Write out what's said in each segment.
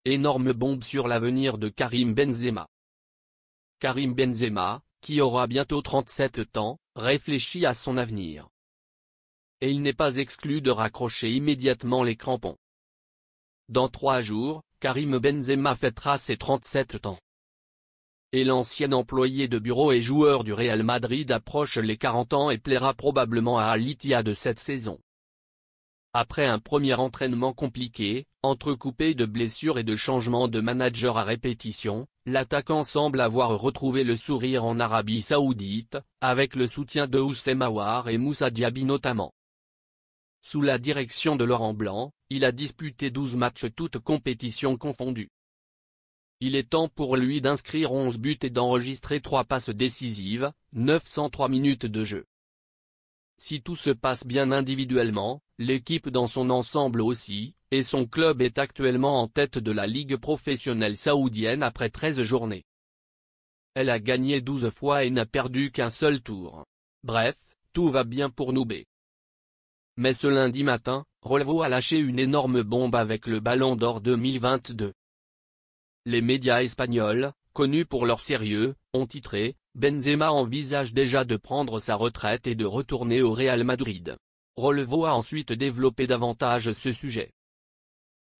Énorme bombe sur l'avenir de Karim Benzema. Karim Benzema, qui aura bientôt 37 ans, réfléchit à son avenir. Et il n'est pas exclu de raccrocher immédiatement les crampons. Dans 3 jours, Karim Benzema fêtera ses 37 ans. Et l'ancien employé de bureau et joueur du Real Madrid approche les 40 ans et plaira probablement à Al-Ittihad cette saison. Après un premier entraînement compliqué, entrecoupé de blessures et de changements de manager à répétition, l'attaquant semble avoir retrouvé le sourire en Arabie Saoudite, avec le soutien de Houssem Aouar et Moussa Diaby notamment. Sous la direction de Laurent Blanc, il a disputé 12 matchs toutes compétitions confondues. Il est temps pour lui d'inscrire 11 buts et d'enregistrer 3 passes décisives, 903 minutes de jeu. Si tout se passe bien individuellement, l'équipe dans son ensemble aussi, et son club est actuellement en tête de la Ligue professionnelle saoudienne après 13 journées. Elle a gagné 12 fois et n'a perdu qu'un seul tour. Bref, tout va bien pour Noubé. Mais ce lundi matin, Relevo a lâché une énorme bombe avec le Ballon d'Or 2022. Les médias espagnols, connus pour leur sérieux, ont titré « Benzema envisage déjà de prendre sa retraite et de retourner au Real Madrid ». Relevo a ensuite développé davantage ce sujet.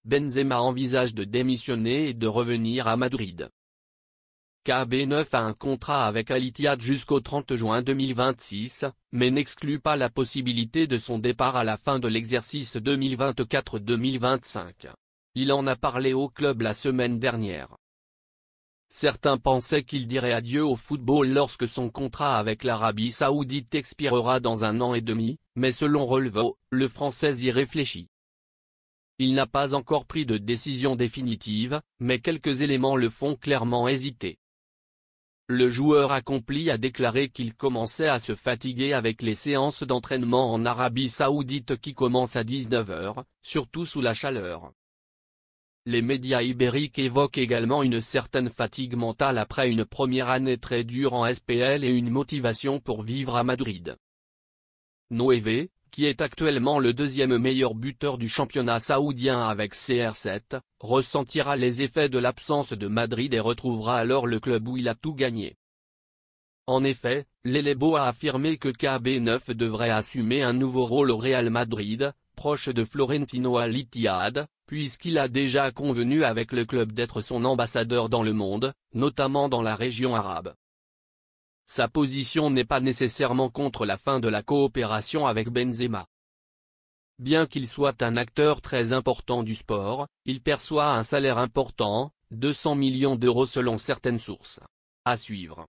Benzema envisage de démissionner et de revenir à Madrid. KB9 a un contrat avec Al-Ittihad jusqu'au 30 juin 2026, mais n'exclut pas la possibilité de son départ à la fin de l'exercice 2024-2025. Il en a parlé au club la semaine dernière. Certains pensaient qu'il dirait adieu au football lorsque son contrat avec l'Arabie Saoudite expirera dans 1 an et demi, mais selon Relevo, le Français y réfléchit. Il n'a pas encore pris de décision définitive, mais quelques éléments le font clairement hésiter. Le joueur accompli a déclaré qu'il commençait à se fatiguer avec les séances d'entraînement en Arabie Saoudite qui commencent à 19 h, surtout sous la chaleur. Les médias ibériques évoquent également une certaine fatigue mentale après une première année très dure en SPL et une motivation pour vivre à Madrid. Noévé, qui est actuellement le 2e meilleur buteur du championnat saoudien avec CR7, ressentira les effets de l'absence de Madrid et retrouvera alors le club où il a tout gagné. En effet, l'Elebo a affirmé que KB9 devrait assumer un nouveau rôle au Real Madrid, proche de Florentino Al-Ittihad, puisqu'il a déjà convenu avec le club d'être son ambassadeur dans le monde, notamment dans la région arabe. Sa position n'est pas nécessairement contre la fin de la coopération avec Benzema. Bien qu'il soit un acteur très important du sport, il perçoit un salaire important, 200 millions d'euros selon certaines sources. À suivre.